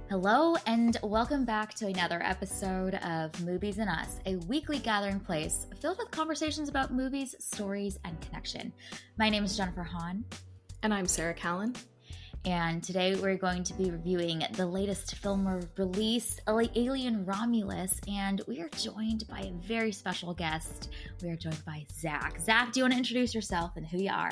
Hello, and welcome back to another episode of Movies and Us, a weekly gathering place filled with conversations about movies, stories, and connection. My name is Jennifer Hahn. And I'm Sarah Callan. And today we're going to be reviewing the latest film release, Alien Romulus, and we are joined by a very special guest. We are joined by Zach. Zach, do you want to introduce yourself and who you are?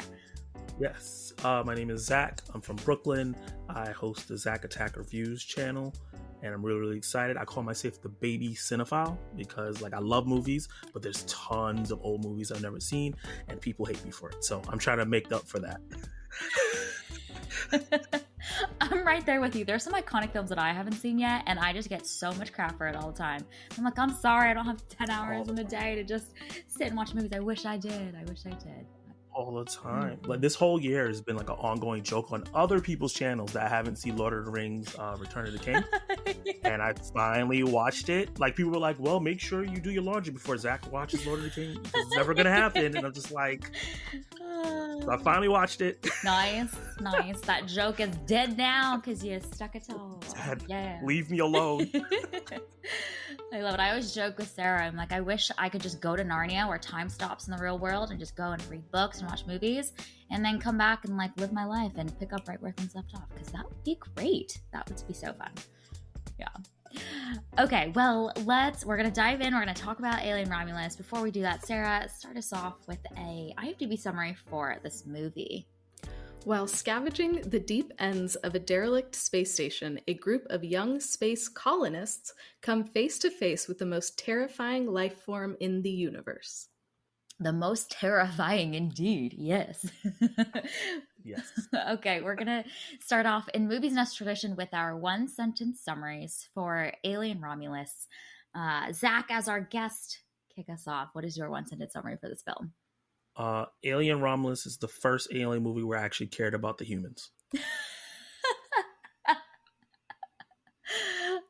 Yes, my name is Zach. I'm from Brooklyn. I host the Zach Attack Reviews channel, and I'm really excited. I call myself the baby cinephile because, I love movies, but there's tons of old movies I've never seen, and people hate me for it. So I'm trying to make up for that. I'm right there with you. There's some iconic films that I haven't seen yet, and I just get so much crap for it all the time. I'm like, I'm sorry, I don't have 10 hours in the day to just sit and watch movies. I wish I did. All the time. This whole year has been an ongoing joke on other people's channels that I haven't seen Lord of the Rings Return of the King. And I finally watched it. People were like, well, make sure you do your laundry before Zach watches Lord of the King. It's never going to happen. And I'm just like, so I finally watched it. Nice. That joke is dead now because you stuck it to Dad, yeah. Leave me alone. I love it. I always joke with Sarah. I'm like, I wish I could just go to Narnia where time stops in the real world and just go and read books and watch movies and then come back and live my life and pick up right where things left off, because that would be great. That would be so fun. Yeah. Okay, well, we're going to dive in. We're going to talk about Alien Romulus. Before we do that, Sarah, start us off with a IMDb summary for this movie. While scavenging the deep ends of a derelict space station, a group of young space colonists come face to face with the most terrifying life form in the universe. The most terrifying indeed, yes. Yes. Okay, we're going to start off in Movies and Us tradition with our one-sentence summaries for Alien Romulus. Zach, as our guest, kick us off. What is your one-sentence summary for this film? Alien Romulus is the first Alien movie where I actually cared about the humans.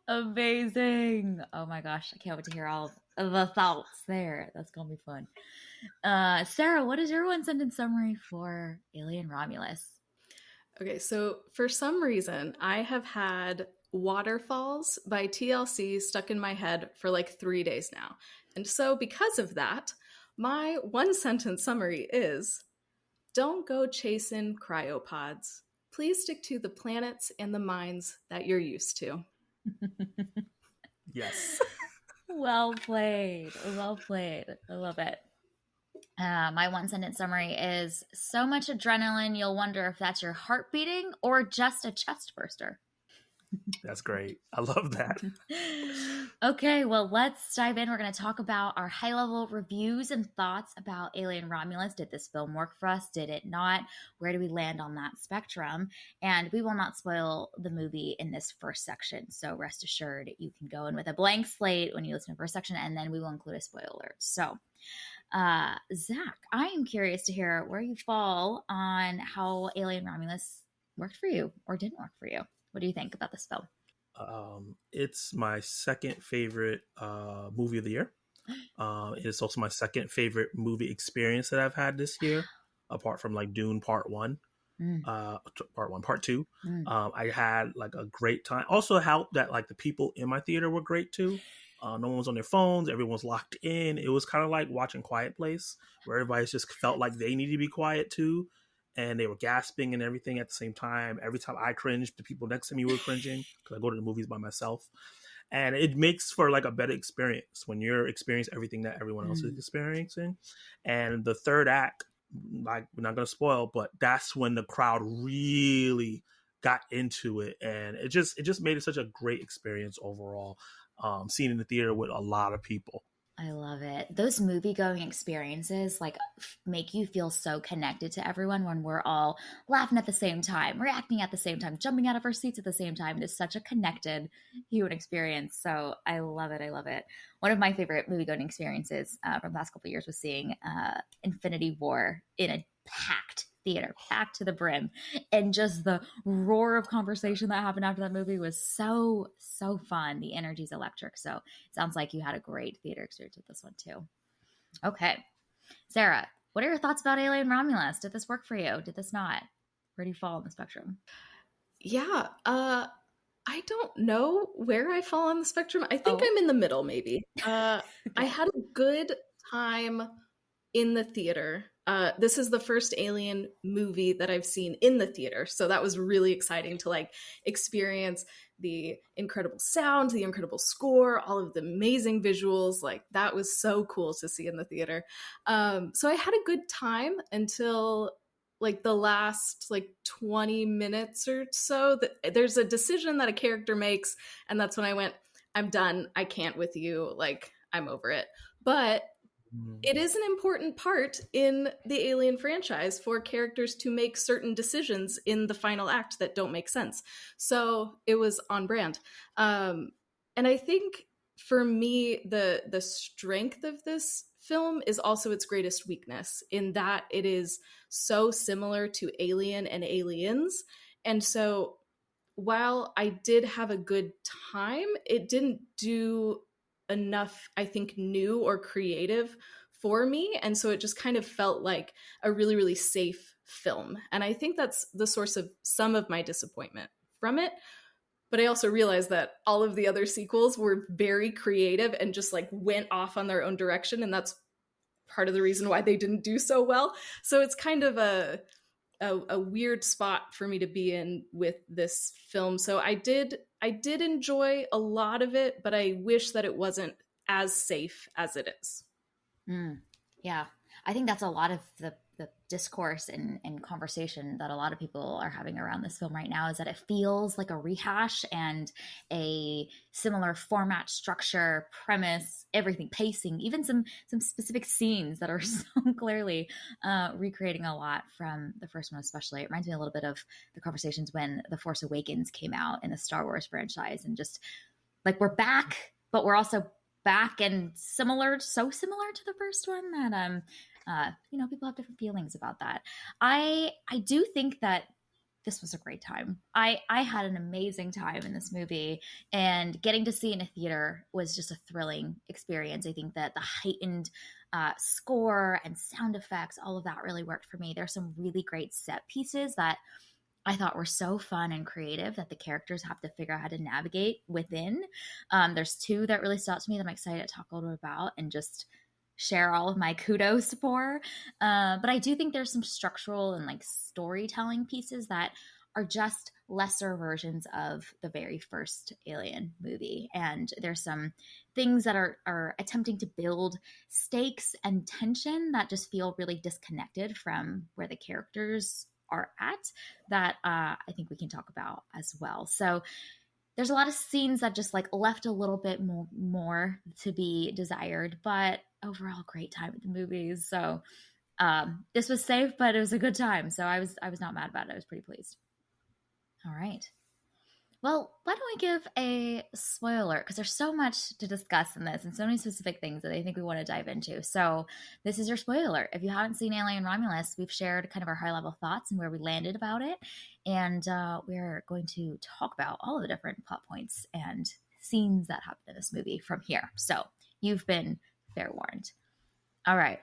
Amazing. Oh my gosh, I can't wait to hear all of the thoughts there. That's gonna be fun. Sarah, what is your one sentence summary for Alien Romulus? Okay, so for some reason, I have had Waterfalls by TLC stuck in my head for 3 days now. And so because of that, my one sentence summary is, don't go chasing cryopods. Please stick to the planets and the minds that you're used to. Yes. Well played. I love it. My one sentence summary is, so much adrenaline you'll wonder if that's your heart beating or just a chest burster. That's great. I love that. Okay, well, let's dive in. We're going to talk about our high-level reviews and thoughts about Alien Romulus. Did this film work for us? Did it not? Where do we land on that spectrum? And we will not spoil the movie in this first section, so rest assured you can go in with a blank slate when you listen to the first section, and then we will include a spoiler alert. So, Zach, I am curious to hear where you fall on how Alien Romulus worked for you or didn't work for you. What do you think about this film? It's my second favorite movie of the year. It's also my second favorite movie experience that I've had this year, apart from Dune Part 1. Part 2. I had a great time. Also helped that the people in my theater were great too. No one was on their phones. Everyone was locked in. It was kind of like watching Quiet Place, where everybody just felt like they needed to be quiet too. And they were gasping and everything at the same time. Every time I cringed, the people next to me were cringing because I go to the movies by myself. And it makes for a better experience when you're experiencing everything that everyone else is experiencing. And the third act, we're not going to spoil, but that's when the crowd really got into it. And it just made it such a great experience overall, seeing in the theater with a lot of people. I love it. Those movie-going experiences make you feel so connected to everyone when we're all laughing at the same time, reacting at the same time, jumping out of our seats at the same time. It is such a connected human experience. So I love it. One of my favorite movie-going experiences from the last couple of years was seeing Infinity War in a packed theater, packed to the brim, and just the roar of conversation that happened after that movie was so fun. The energy's electric. So it sounds like you had a great theater experience with this one too. Okay, Sarah, what are your thoughts about Alien Romulus? Did this work for you? Did this not? Where do you fall on the spectrum? Yeah, I don't know where I fall on the spectrum. I think Oh, I'm in the middle, maybe. I okay. had a good time in the theater. This is the first Alien movie that I've seen in the theater, so that was really exciting to like experience the incredible sound, the incredible score, all of the amazing visuals. Like that was so cool to see in the theater. So I had a good time until like the last like 20 minutes or so. There's a decision that a character makes, and that's when I went, I'm done. I can't with you. Like I'm over it. But Mm. it is an important part in the Alien franchise for characters to make certain decisions in the final act that don't make sense. So it was on brand. And I think for me, the strength of this film is also its greatest weakness in that it is so similar to Alien and Aliens. And so while I did have a good time, it didn't do enough, I think, new or creative for me. And so it just kind of felt like a really, really safe film. And I think that's the source of some of my disappointment from it. But I also realized that all of the other sequels were very creative and just like went off on their own direction. And that's part of the reason why they didn't do so well. So it's kind of a weird spot for me to be in with this film. So I did enjoy a lot of it, but I wish that it wasn't as safe as it is. Mm, yeah, I think that's a lot of the discourse and conversation that a lot of people are having around this film right now is that it feels like a rehash and a similar format, structure, premise, everything, pacing, even some specific scenes that are so clearly recreating a lot from the first one. Especially, it reminds me a little bit of the conversations when The Force Awakens came out in the Star Wars franchise, and just like we're back, but we're also back and similar, so similar to the first one that people have different feelings about that. I do think that this was a great time. I had an amazing time in this movie, and getting to see it in a theater was just a thrilling experience. I think that the heightened score and sound effects, all of that really worked for me. There's some really great set pieces that I thought were so fun and creative that the characters have to figure out how to navigate within. There's two that really stood out to me that I'm excited to talk a little bit about and just share all of my kudos for. But I do think there's some structural and like storytelling pieces that are just lesser versions of the very first Alien movie. And there's some things that are attempting to build stakes and tension that just feel really disconnected from where the characters are at that I think we can talk about as well. So there's a lot of scenes that just like left a little bit more to be desired, but overall great time at the movies. So this was safe, but it was a good time. So I was not mad about it. I was pretty pleased. All right. Well, why don't we give a spoiler? Because there's so much to discuss in this and so many specific things that I think we want to dive into. So, this is your spoiler. If you haven't seen Alien Romulus, we've shared kind of our high level thoughts and where we landed about it. And we're going to talk about all of the different plot points and scenes that happen in this movie from here. So, you've been fair warned. All right.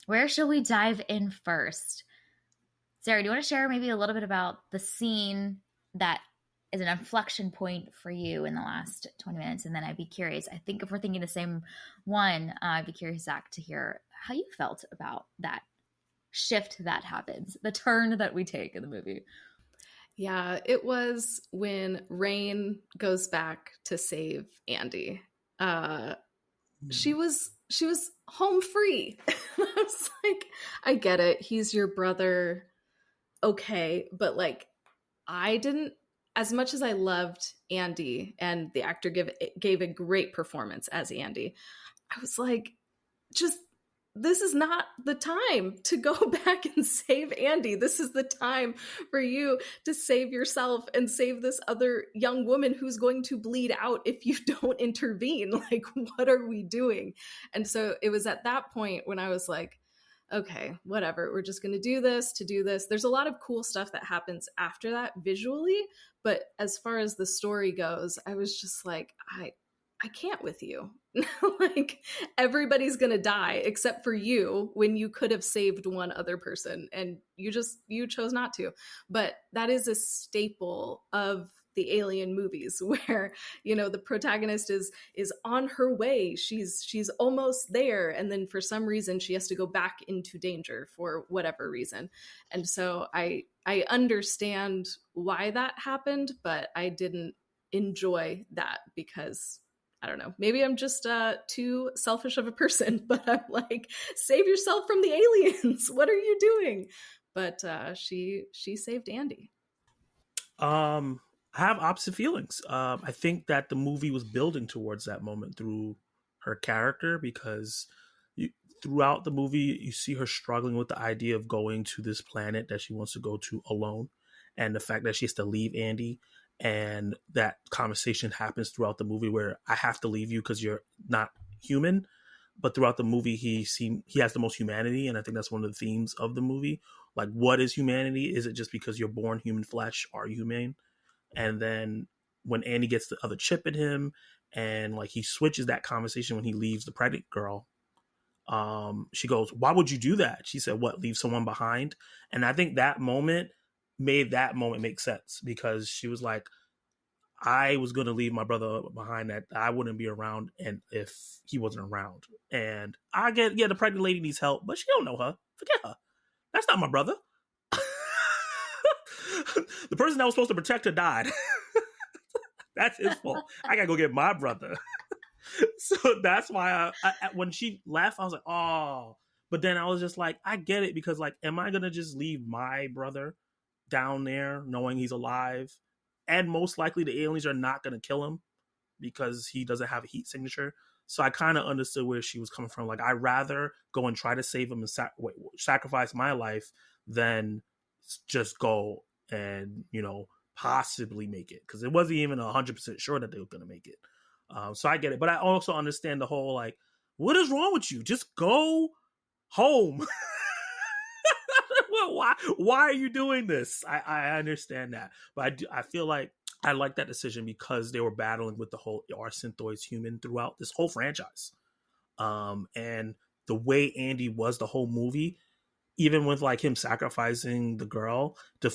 Where shall we dive in first? Sarah, do you want to share maybe a little bit about the scene that is an inflection point for you in the last 20 minutes? And then I'd be curious, I think if we're thinking the same one, I'd be curious, Zach, to hear how you felt about that shift that happens, the turn that we take in the movie. Yeah, it was when Rain goes back to save Andy. She was home free. I was like, I get it. He's your brother. Okay, but like I didn't, as much as I loved Andy and the actor gave a great performance as Andy, I was like, just this is not the time to go back and save Andy. This is the time for you to save yourself and save this other young woman who's going to bleed out if you don't intervene. Like, what are we doing? And so it was at that point when I was like, okay, whatever. We're just going to do this to do this. There's a lot of cool stuff that happens after that visually. But as far as the story goes, I was just like, I can't with you. Like everybody's going to die except for you when you could have saved one other person and you chose not to. But that is a staple of the alien movies where, you know, the protagonist is on her way, she's almost there, and then for some reason she has to go back into danger for whatever reason. And so I understand why that happened, but I didn't enjoy that because I don't know, maybe I'm just too selfish of a person, but I'm like, save yourself from the aliens. What are you doing? But she saved Andy. I have opposite feelings. I think that the movie was building towards that moment through her character because you, throughout the movie, you see her struggling with the idea of going to this planet that she wants to go to alone, and the fact that she has to leave Andy. And that conversation happens throughout the movie where I have to leave you because you're not human. But throughout the movie, he has the most humanity, and I think that's one of the themes of the movie. Like, what is humanity? Is it just because you're born human flesh? Are you humane? And then when Andy gets the other chip in him, and like he switches that conversation when he leaves the pregnant girl, she goes, "Why would you do that?" She said, "What? Leave someone behind?" And I think that moment made that moment make sense because she was like, I was going to leave my brother behind, that I wouldn't be around and if he wasn't around. And I get, yeah, the pregnant lady needs help, but she don't know her. Forget her. That's not my brother. The person that was supposed to protect her died. That's his fault. I gotta go get my brother. So that's why when she left, I was like, oh. But then I was just like, I get it, because like, am I gonna just leave my brother down there knowing he's alive? And most likely the aliens are not gonna kill him because he doesn't have a heat signature. So I kind of understood where she was coming from. Like, I'd rather go and try to save him and sacrifice my life than just go and, you know, possibly make it, because it wasn't even 100% sure that they were going to make it. So I get it, but I also understand the whole like, what is wrong with you? Just go home. Well, why are you doing this? I understand that, but I feel like I like that decision because they were battling with the whole "Are Synthoids human?" throughout this whole franchise. And the way Andy was the whole movie, even with like him sacrificing the girl to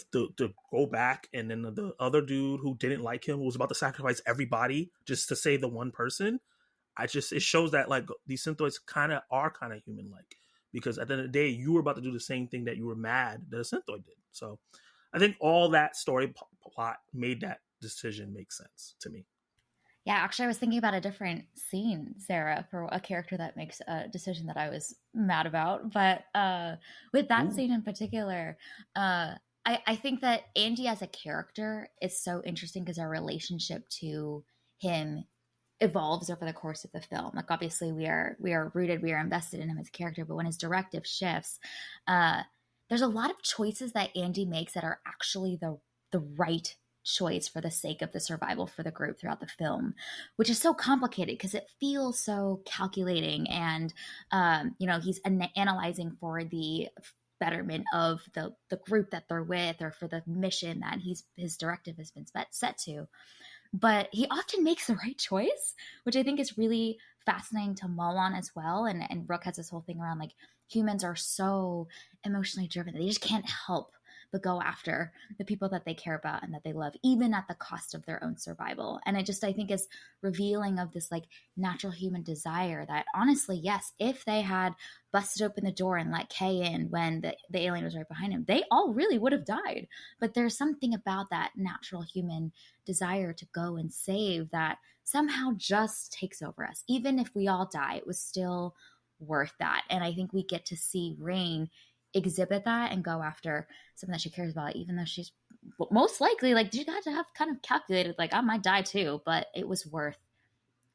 go back, and then the other dude who didn't like him was about to sacrifice everybody just to save the one person. It shows that like these synthoids are kind of human like, because at the end of the day you were about to do the same thing that you were mad that a synthoid did. So I think all that story plot made that decision make sense to me. Yeah, actually, I was thinking about a different scene, Sarah, for a character that makes a decision that I was mad about. But with that Ooh. scene in particular, I think that Andy as a character is so interesting because our relationship to him evolves over the course of the film. Like, obviously, we are rooted, we are invested in him as a character, but when his directive shifts, uh, there's a lot of choices that Andy makes that are actually the right choice for the sake of the survival for the group throughout the film, which is so complicated because it feels so calculating, and he's analyzing for the betterment of the group that they're with, or for the mission that his directive has been set to. But he often makes the right choice, which I think is really fascinating to mull on as well. And Brooke has this whole thing around like, humans are so emotionally driven that they just can't help but go after the people that they care about and that they love, even at the cost of their own survival. And it just, I think, is revealing of this like natural human desire that, honestly, yes, if they had busted open the door and let Kay in when the alien was right behind him, they all really would have died. But there's something about that natural human desire to go and save that somehow just takes over us. Even if we all die, it was still worth that. And I think we get to see Rain exhibit that and go after something that she cares about, even though she's most likely, like, you got to have kind of calculated, like, I might die too, but it was worth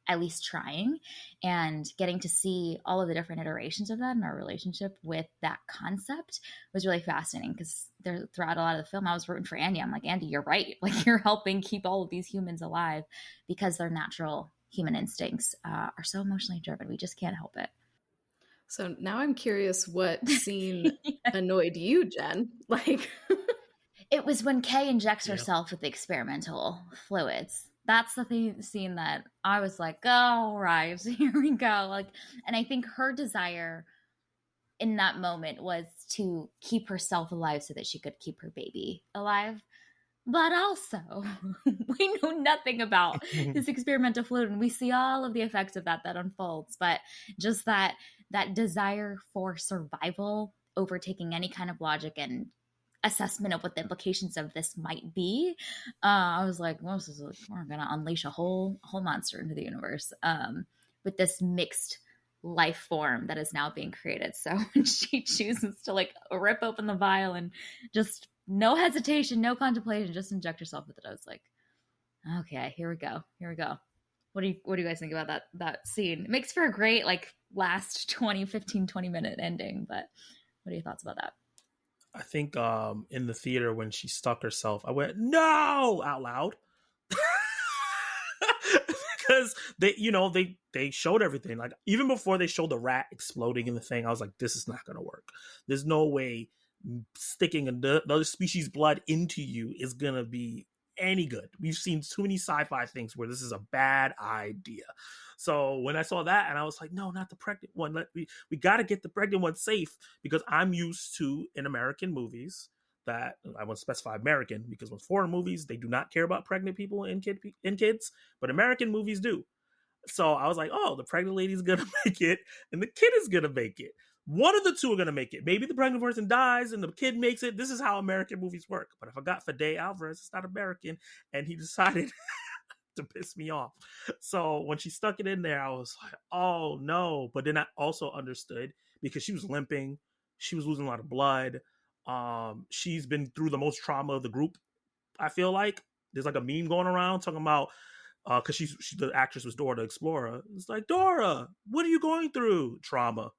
at least trying. And getting to see all of the different iterations of that in our relationship with that concept was really fascinating, because throughout a lot of the film I was rooting for Andy. I'm like, Andy, you're right, like, you're helping keep all of these humans alive because their natural human instincts are so emotionally driven. We just can't help it. So now I'm curious what scene Yeah. annoyed you, Jen? Like, It was when Kay injects Yeah. herself with the experimental fluids. That's the scene that I was like, all right, here we go. Like, and I think her desire in that moment was to keep herself alive so that she could keep her baby alive. But also, we know nothing about this experimental fluid, and we see all of the effects of that unfolds. But just that desire for survival overtaking any kind of logic and assessment of what the implications of this might be. I was like, well, we're gonna unleash a whole monster into the universe with this mixed life form that is now being created. So when she chooses to like rip open the vial and just no hesitation, no contemplation, just inject yourself with it, I was like, okay, here we go, here we go. What do you guys think about that scene? It makes for a great like last 20 minute ending, but what are your thoughts about that? I think in the theater when she stuck herself, I went no out loud. Because they showed everything. Like even before they showed the rat exploding in the thing, I was like, this is not gonna work. There's no way sticking another species blood into you is gonna be any good. We've seen too many sci-fi things where this is a bad idea. So when I saw that, and I was like, no, not the pregnant one. We got to get the pregnant one safe, because I'm used to in American movies that I want to specify American, because with foreign movies they do not care about pregnant people and kids, but American movies do. So I was like, oh, the pregnant lady's gonna make it, and the kid is gonna make it. One of the two are gonna make it. Maybe the pregnant person dies and the kid makes it. This is how American movies work. But if I got Fede Alvarez, it's not American, and he decided to piss me off. So when she stuck it in there, I was like, oh no. But then I also understood, because she was limping, she was losing a lot of blood. She's been through the most trauma of the group. I feel like there's like a meme going around talking about because the actress was Dora the Explorer. It's like, Dora, what are you going through? Trauma.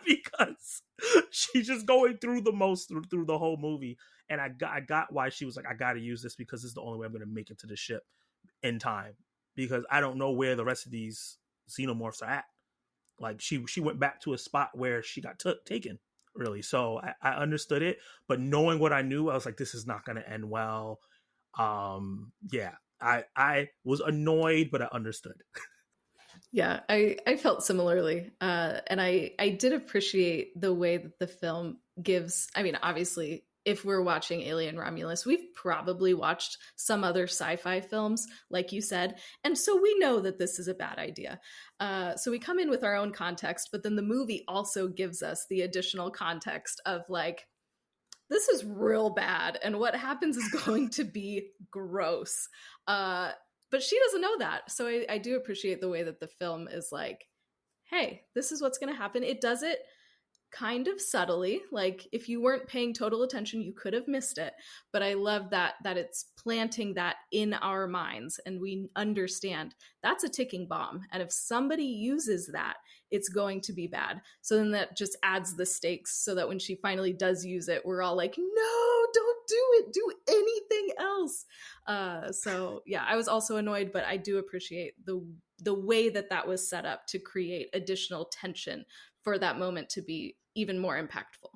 Because she's just going through the most through the whole movie. And I got why she was like, I got to use this, because this is the only way I'm going to make it to the ship in time, because I don't know where the rest of these xenomorphs are at. Like she went back to a spot where she got taken, really. So I understood it, but knowing what I knew, I was like, this is not going to end well. Yeah, I was annoyed, but I understood. Yeah, I felt similarly. And I did appreciate the way that the film gives, I mean, obviously, if we're watching Alien Romulus, we've probably watched some other sci-fi films, like you said, and so we know that this is a bad idea. So we come in with our own context, but then the movie also gives us the additional context of like, this is real bad, and what happens is going to be gross. But she doesn't know that. So I do appreciate the way that the film is like, hey, this is what's going to happen. It does it kind of subtly. Like if you weren't paying total attention, you could have missed it. But I love that it's planting that in our minds, and we understand that's a ticking bomb. And if somebody uses that, it's going to be bad. So then that just adds the stakes, so that when she finally does use it, we're all like, no, don't do it. Do anything else. So yeah, I was also annoyed, but I do appreciate the way that was set up to create additional tension for that moment to be even more impactful.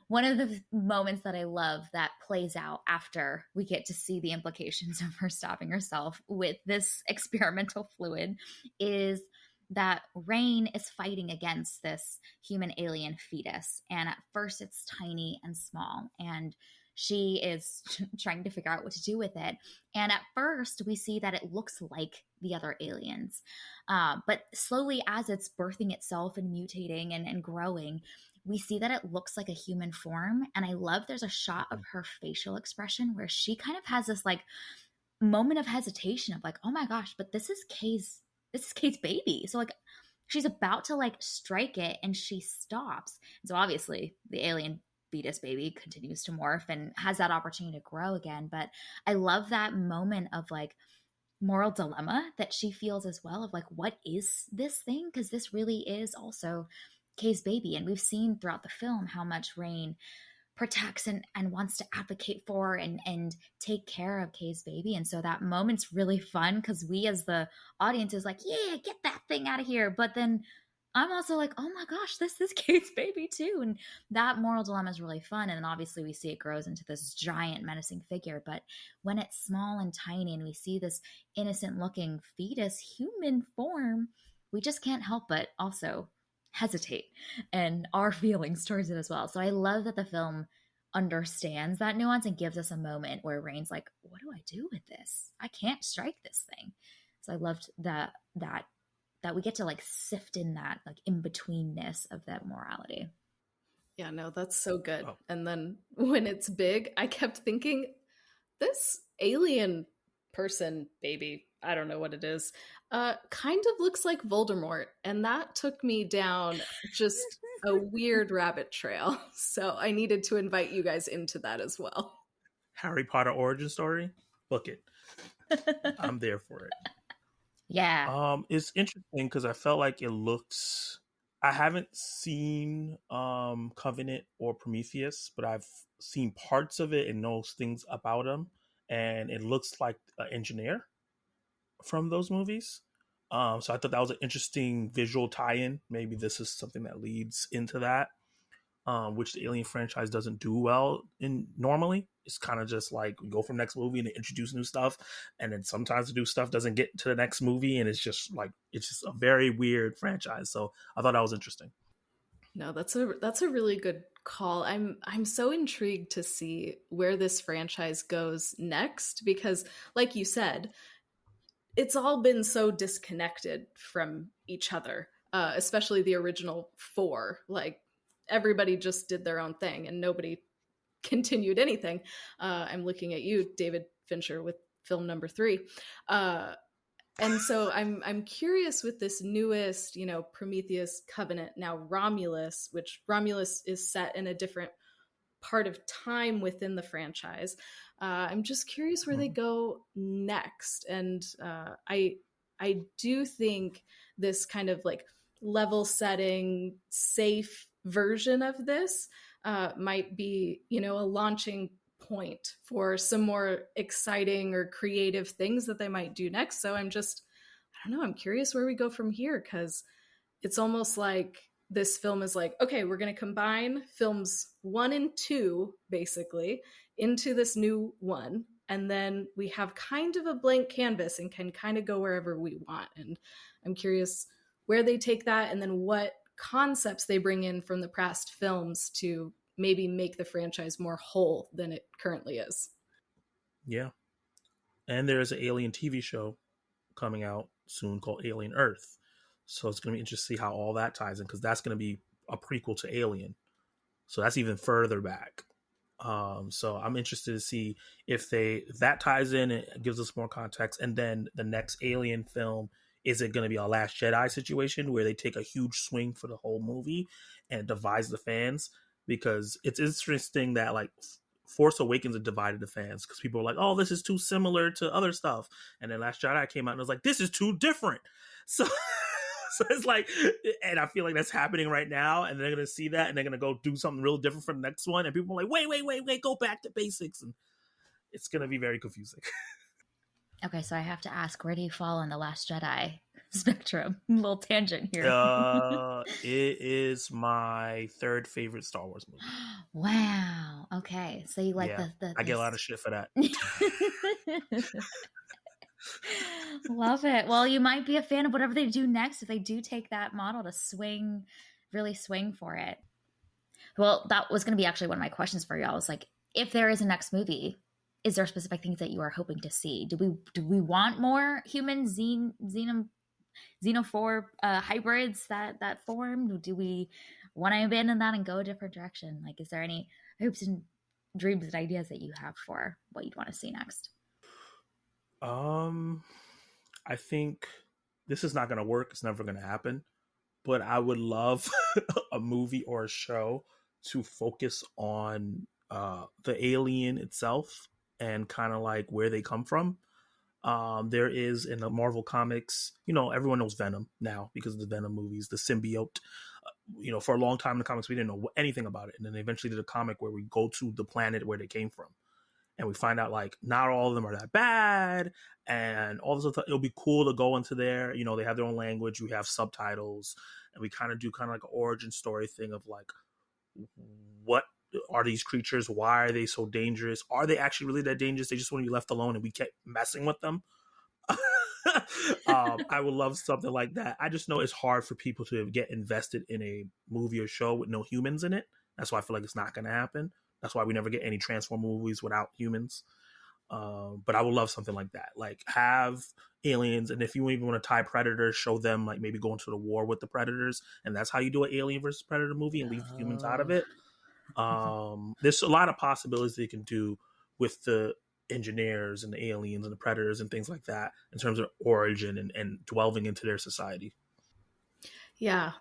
One of the moments that I love that plays out after we get to see the implications of her stopping herself with this experimental fluid is that Rain is fighting against this human alien fetus. And at first it's tiny and small, and she is trying to figure out what to do with it. And at first we see that it looks like the other aliens. But slowly, as it's birthing itself and mutating and growing, we see that it looks like a human form. And I love there's a shot of her facial expression where she kind of has this like moment of hesitation of like, oh my gosh, but this is Kay's baby. So like she's about to like strike it and she stops. And so obviously the alien fetus baby continues to morph and has that opportunity to grow again. But I love that moment of like moral dilemma that she feels as well of like, what is this thing? Because this really is also Kay's baby. And we've seen throughout the film how much Rain protects and wants to advocate for and take care of Kay's baby. And so that moment's really fun because we as the audience is like, yeah, get that thing out of here. But then I'm also like, oh my gosh, this is Kay's baby too. And that moral dilemma is really fun. And then obviously we see it grows into this giant menacing figure. But when it's small and tiny and we see this innocent looking fetus human form, we just can't help but also hesitate and our feelings towards it as well. So I love that the film understands that nuance and gives us a moment where Rain's like, what do I do with this? I can't strike this thing. So I loved that we get to like sift in that like in betweenness of that morality. Yeah, no, that's so good. Oh. And then when it's big, I kept thinking, this alien person, baby, I don't know what it is, kind of looks like Voldemort. And that took me down just a weird rabbit trail. So I needed to invite you guys into that as well. Harry Potter origin story, book it. I'm there for it. Yeah. It's interesting because I felt like it looks. I haven't seen Covenant or Prometheus, but I've seen parts of it and knows things about them, and it looks like an engineer from those movies. So I thought that was an interesting visual tie-in. Maybe this is something that leads into that, which the Alien franchise doesn't do well in normally. It's kind of just like we go from next movie and they introduce new stuff, and then sometimes the new stuff doesn't get to the next movie, and it's just a very weird franchise. So I thought that was interesting. No, that's a really good call. I'm so intrigued to see where this franchise goes next because, like you said, it's all been so disconnected from each other, especially the original four. Like everybody just did their own thing and nobody continued anything. I'm looking at you, David Fincher, with film number 3. And so I'm curious with this newest, Prometheus, Covenant, now Romulus, which Romulus is set in a different part of time within the franchise. I'm just curious where they go next. And I do think this kind of like level setting, safe version of this might be, a launching point for some more exciting or creative things that they might do next. So I don't know, I'm curious where we go from here because it's almost like this film is like, okay, we're going to combine films 1 and 2 basically into this new one. And then we have kind of a blank canvas and can kind of go wherever we want. And I'm curious where they take that and then what concepts they bring in from the past films to maybe make the franchise more whole than it currently is. Yeah. And there's an Alien TV show coming out soon called Alien Earth. So it's going to be interesting to see how all that ties in because that's going to be a prequel to Alien. So that's even further back. So I'm interested to see if that ties in, it gives us more context. And then the next Alien film, is it going to be a Last Jedi situation where they take a huge swing for the whole movie and divides the fans? Because it's interesting that like Force Awakens it divided the fans because people were like, oh, this is too similar to other stuff. And then Last Jedi came out and was like, this is too different. So it's like, and I feel like that's happening right now. And they're going to see that and they're going to go do something real different for the next one. And people are like, wait, go back to basics. And it's going to be very confusing. Okay, so I have to ask, where do you fall on the Last Jedi spectrum? A little tangent here. It is my 3rd favorite Star Wars movie. Wow. Okay, so you like I get a lot of shit for that. Love it. Well, you might be a fan of whatever they do next if they do take that model to really swing for it. Well, that was going to be actually one of my questions for you. I was like, if there is a next movie, is there specific things that you are hoping to see? Do we want more human xenophore hybrids that form? Do we want to abandon that and go a different direction? Like, is there any hopes and dreams and ideas that you have for what you'd want to see next? I think this is not going to work. It's never going to happen. But I would love a movie or a show to focus on the alien itself and kind of like where they come from. There is in the Marvel comics, everyone knows Venom now because of the Venom movies, the symbiote. For a long time in the comics, we didn't know anything about it. And then they eventually did a comic where we go to the planet where they came from. And we find out like not all of them are that bad and all this stuff. It'll be cool to go into there. They have their own language. We have subtitles and we kind of do like an origin story thing of like, what are these creatures? Why are they so dangerous? Are they actually really that dangerous? They just want to be left alone and we kept messing with them. I would love something like that. I just know it's hard for people to get invested in a movie or show with no humans in it. That's why I feel like it's not going to happen. That's why we never get any Transformer movies without humans. But I would love something like that. Like have aliens, and if you even want to tie predators, show them like maybe going to the war with the predators, and that's how you do an alien versus predator movie and leave humans out of Oh. it. There's a lot of possibilities they can do with the engineers and the aliens and the predators and things like that in terms of origin and delving into their society. Yeah,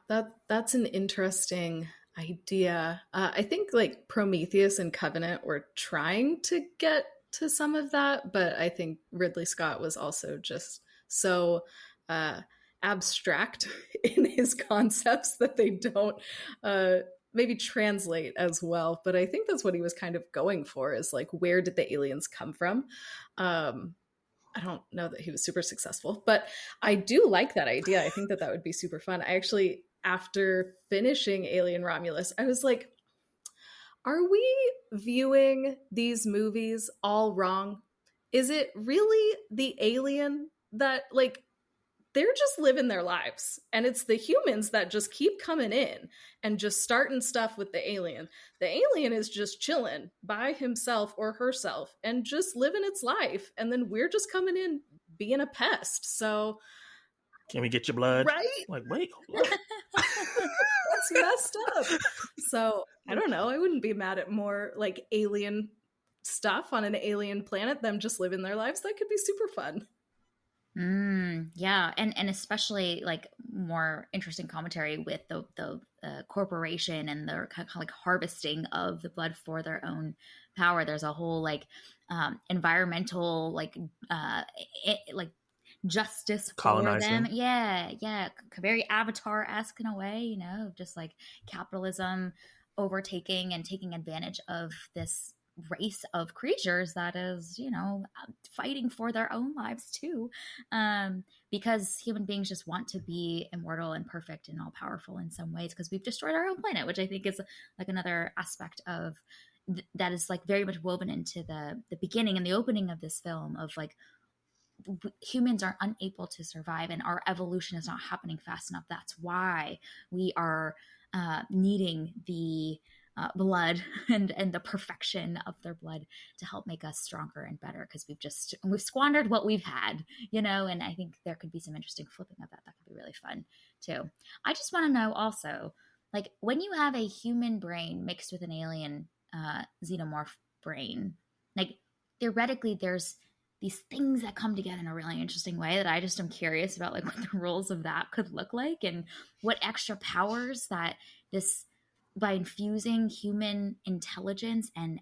that's an interesting idea. I think like Prometheus and Covenant were trying to get to some of that, but I think Ridley Scott was also just so uh, abstract in his concepts that they don't uh, maybe translate as well. But I think that's what he was kind of going for, is like, where did the aliens come from? Um, I don't know that he was super successful, but I do like that idea. I think that that would be super fun. I actually, after finishing Alien Romulus, I was like, are we viewing these movies all wrong? Is it really the alien that, like, they're just living their lives, and it's the humans that just keep coming in and just starting stuff with the alien. The alien is just chilling by himself or herself and just living its life, and then we're just coming in being a pest. So Can we get your blood? right. Like, wait, hold up. That's messed up. So I don't know, I wouldn't be mad at more like alien stuff on an alien planet, them just living their lives. That could be super fun. Yeah, and especially like more interesting commentary with the corporation and the kind of like harvesting of the blood for their own power. There's a whole like environmental like justice for them. Colonizing. Yeah, yeah, very Avatar-esque in a way, you know, just like capitalism overtaking and taking advantage of this race of creatures that is, you know, fighting for their own lives too, because human beings just want to be immortal and perfect and all powerful in some ways because we've destroyed our own planet, which I think is like another aspect of that is like very much woven into the beginning and the opening of this film of like humans are unable to survive and our evolution is not happening fast enough. That's why we are needing the blood and the perfection of their blood to help make us stronger and better because we've squandered what we've had, you know. And I think there could be some interesting flipping of that could be really fun too. I just want to know also, like, when you have a human brain mixed with an alien xenomorph brain, like, theoretically there's these things that come together in a really interesting way that I just am curious about, like what the rules of that could look like and what extra powers that this, by infusing human intelligence and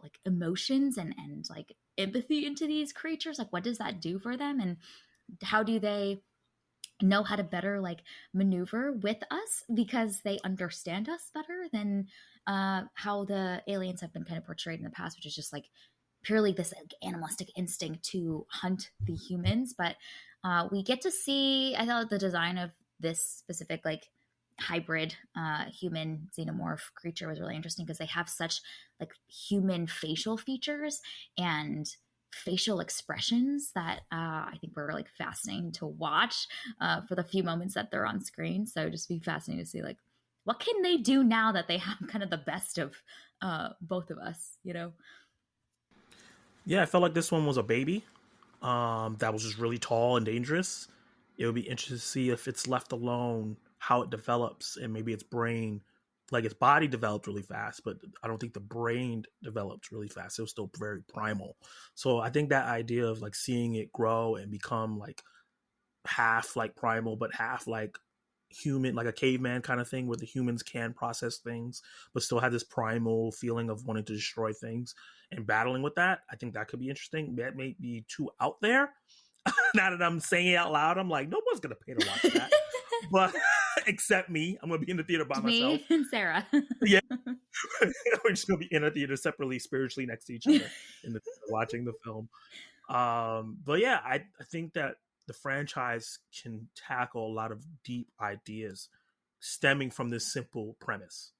like emotions and like empathy into these creatures, like what does that do for them, and how do they know how to better like maneuver with us because they understand us better than how the aliens have been kind of portrayed in the past, which is just like purely this like animalistic instinct to hunt the humans. But we get to see, I thought the design of this specific like hybrid human xenomorph creature was really interesting because they have such like human facial features and facial expressions that I think were like fascinating to watch for the few moments that they're on screen. So just be fascinating to see like what can they do now that they have kind of the best of both of us, you know? Yeah, I felt like this one was a baby that was just really tall and dangerous. It would be interesting to see if it's left alone, how it develops, and maybe its brain, like its body developed really fast, but I don't think the brain developed really fast. It was still very primal. So I think that idea of like seeing it grow and become like half like primal, but half like human, like a caveman kind of thing where the humans can process things, but still have this primal feeling of wanting to destroy things and battling with that. I think that could be interesting. That may be too out there. Now that I'm saying it out loud, I'm like, no one's going to pay to watch that. But except me, I'm going to be in the theater by myself. Me and Sarah. Yeah. We're just going to be in a theater separately, spiritually next to each other in the theater, watching the film. But yeah, I think that the franchise can tackle a lot of deep ideas stemming from this simple premise.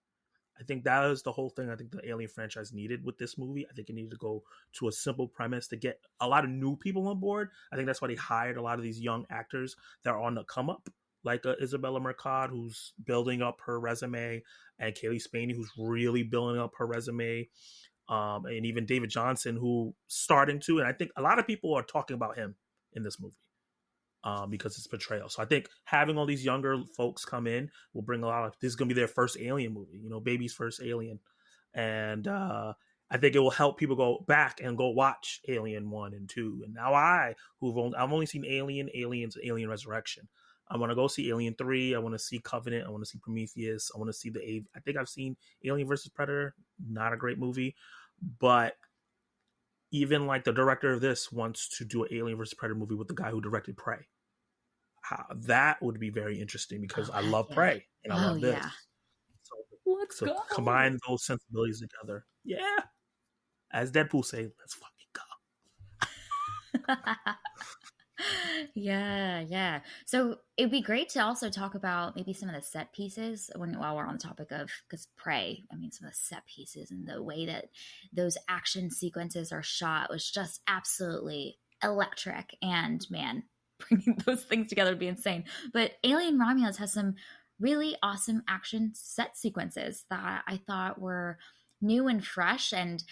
I think that is the whole thing I think the Alien franchise needed with this movie. I think it needed to go to a simple premise to get a lot of new people on board. I think that's why they hired a lot of these young actors that are on the come up. like Isabella Mercado, who's building up her resume, and Kaylee Spaney, who's really building up her resume, and even David Johnson, who starting to, and I think a lot of people are talking about him in this movie because it's portrayal. So I think having all these younger folks come in will bring a lot of. This is going to be their first Alien movie, baby's first Alien, and I think it will help people go back and go watch Alien 1 and 2. And now I've only seen Alien, Aliens, Alien Resurrection. I want to go see Alien 3. I want to see Covenant. I want to see Prometheus. I want to see I think I've seen Alien versus Predator. Not a great movie, but even like the director of this wants to do an Alien versus Predator movie with the guy who directed Prey. That would be very interesting because I love Prey and I love this. Yeah. So go. Combine those sensibilities together. Yeah. As Deadpool say, let's fucking go. Yeah. So it'd be great to also talk about maybe some of the set pieces while we're on the topic of, because Prey, I mean, some of the set pieces and the way that those action sequences are shot was just absolutely electric. And man, bringing those things together would be insane. But Alien Romulus has some really awesome action set sequences that I thought were new and fresh, and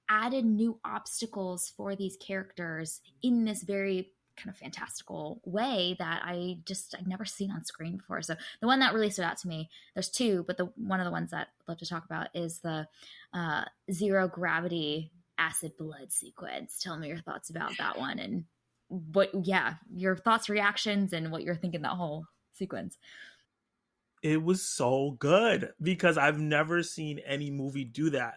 added new obstacles for these characters in this very kind of fantastical way that I'd never seen on screen before. So the one that really stood out to me, there's two, but one of the ones that I'd love to talk about is the zero gravity acid blood sequence. Tell me your thoughts about that one, and your thoughts, reactions, and what you're thinking that whole sequence. It was so good because I've never seen any movie do that.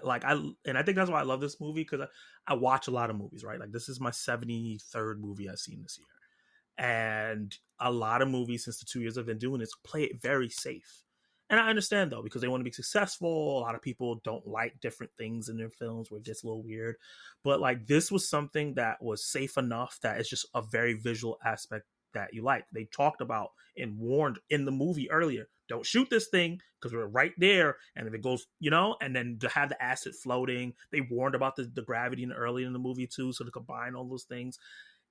And I think that's why I love this movie, because I watch a lot of movies, right? Like this is my 73rd movie I've seen this year. And a lot of movies since the 2 years I've been doing this play it very safe. And I understand though, because they want to be successful. A lot of people don't like different things in their films where it gets a little weird. But like this was something that was safe enough that it's just a very visual aspect that you like. They talked about and warned in the movie earlier, don't shoot this thing because we're right there. And if it goes, and then to have the acid floating, they warned about the gravity early in the movie too. So to combine all those things,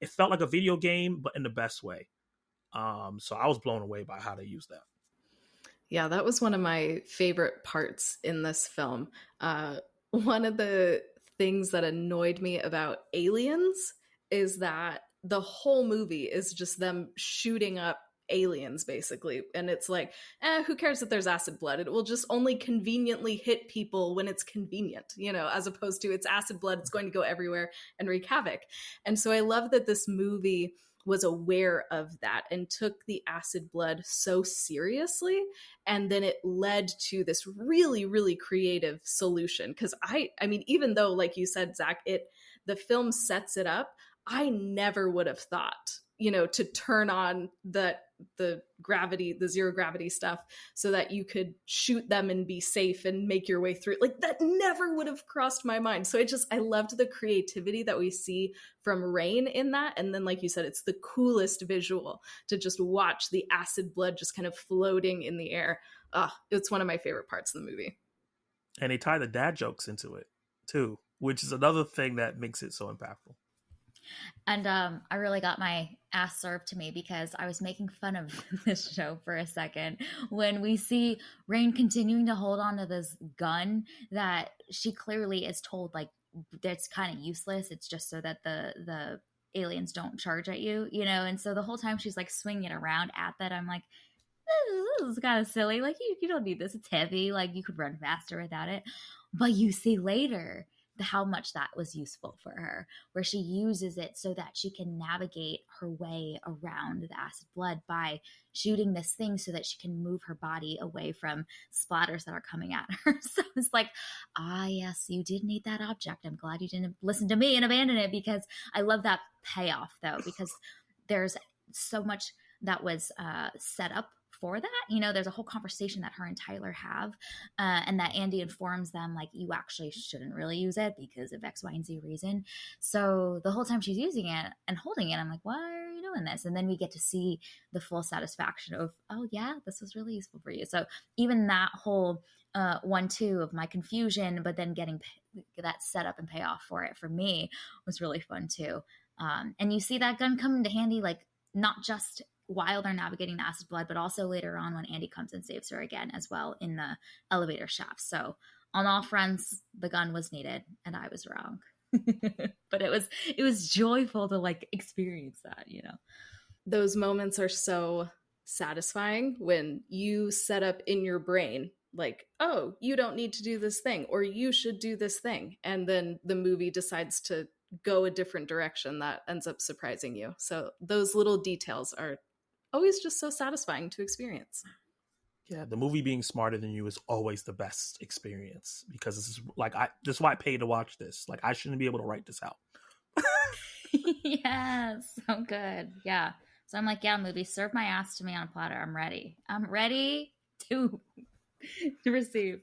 it felt like a video game, but in the best way. So I was blown away by how they used that. Yeah, that was one of my favorite parts in this film. One of the things that annoyed me about Aliens is that the whole movie is just them shooting up aliens, basically. And it's like, who cares if there's acid blood? It will just only conveniently hit people when it's convenient, as opposed to it's acid blood, it's going to go everywhere and wreak havoc. And so I love that this movie was aware of that and took the acid blood so seriously. And then it led to this really, really creative solution. Because I mean, even though, like you said, Zach, the film sets it up, I never would have thought, to turn on the gravity, the zero gravity stuff so that you could shoot them and be safe and make your way through. Like that never would have crossed my mind. So I loved the creativity that we see from Rain in that. And then, like you said, it's the coolest visual to just watch the acid blood just kind of floating in the air. It's one of my favorite parts of the movie. And they tie the dad jokes into it too, which is another thing that makes it so impactful. And I really got my ass served to me because I was making fun of this show for a second when we see Rain continuing to hold on to this gun that she clearly is told like that's kind of useless. It's just so that the aliens don't charge at you, and so the whole time she's like swinging it around at that, I'm like, this is kind of silly. Like you don't need this. It's heavy. Like you could run faster without it. But you see later how much that was useful for her, where she uses it so that she can navigate her way around the acid blood by shooting this thing so that she can move her body away from splatters that are coming at her. So it's like, yes, you did need that object. I'm glad you didn't listen to me and abandon it, because I love that payoff though, because there's so much that was set up for that. There's a whole conversation that her and Tyler have, and that Andy informs them like, you actually shouldn't really use it because of X, Y, and Z reason. So the whole time she's using it and holding it, I'm like, why are you doing this? And then we get to see the full satisfaction of, oh yeah, this was really useful for you. So even that whole 1-2 of my confusion, but then getting that set up and payoff for it for me was really fun too. And you see that gun come into handy, like not just while they're navigating the acid blood, but also later on when Andy comes and saves her again as well in the elevator shaft. So on all fronts, the gun was needed, and I was wrong. But it was joyful to like experience that, you know. Those moments are so satisfying when you set up in your brain like, oh, you don't need to do this thing, or you should do this thing, and then the movie decides to go a different direction that ends up surprising you. So those little details are always just so satisfying to experience. Yeah, the movie being smarter than you is always the best experience, because this is like this is why I paid to watch this. Like, I shouldn't be able to write this out. Yeah, so good. Yeah. So I'm like, yeah, movie, serve my ass to me on a platter. I'm ready. I'm ready to to receive.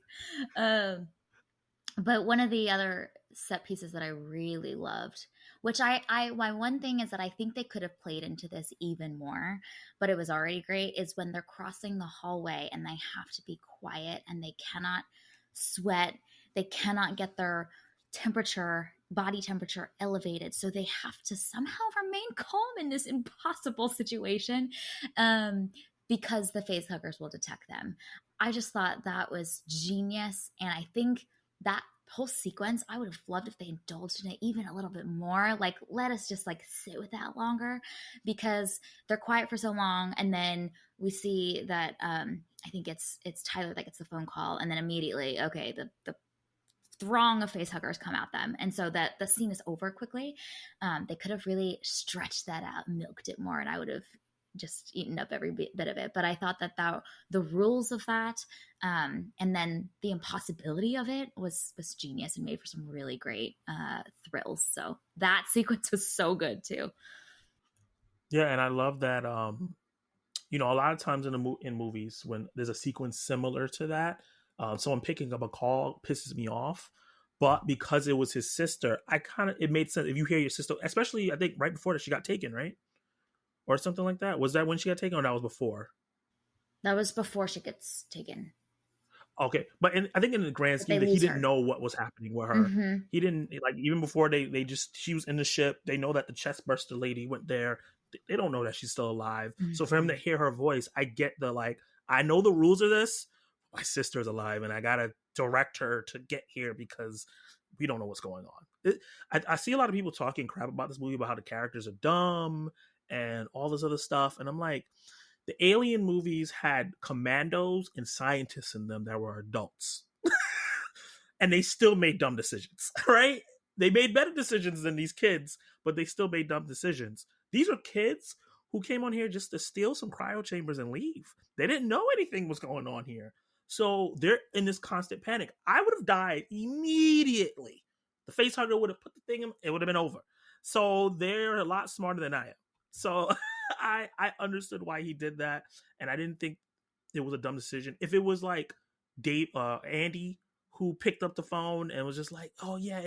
Um, but one of the other set pieces that I really loved, which my one thing is that I think they could have played into this even more, but it was already great, is when they're crossing the hallway and they have to be quiet and they cannot sweat, they cannot get their body temperature elevated, so they have to somehow remain calm in this impossible situation, um, because the face huggers will detect them. I just thought that was genius, and I think that whole sequence, I would have loved if they indulged in it even a little bit more. Like, let us just like sit with that longer, because they're quiet for so long, and then we see that I think it's Tyler that gets the phone call, and then immediately, okay, the throng of face huggers come at them, and so that the scene is over quickly. They could have really stretched that out, milked it more, and I would have just eaten up every bit of it. But I thought that the rules of that, and then the impossibility of it was genius and made for some really great thrills. So that sequence was so good too. Yeah, and I love that. A lot of times in movies, when there's a sequence similar to that, someone picking up a call pisses me off. But because it was his sister, it made sense. If you hear your sister, especially I think right before that she got taken, right? Or something like that. Was that when she got taken, or that was before? That was before she gets taken. Okay, but I think in the grand scheme that he didn't know what was happening with her. Mm-hmm. He didn't, like, even before she was in the ship. They know that the chest burster lady went there. They don't know that she's still alive. Mm-hmm. So for him to hear her voice, I get I know the rules of this. My sister's alive, and I gotta direct her to get here because we don't know what's going on. I see a lot of people talking crap about this movie, about how the characters are dumb and all this other stuff, and I'm like, the Alien movies had commandos and scientists in them that were adults. And they still made dumb decisions, right? They made better decisions than these kids, but they still made dumb decisions. These are kids who came on here just to steal some cryo chambers and leave. They didn't know anything was going on here. So they're in this constant panic. I would have died immediately. The face hugger would have put the thing in, it would have been over. So they're a lot smarter than I am. So I understood why he did that, and I didn't think it was a dumb decision. If it was like Andy who picked up the phone and was just like, "Oh yeah,"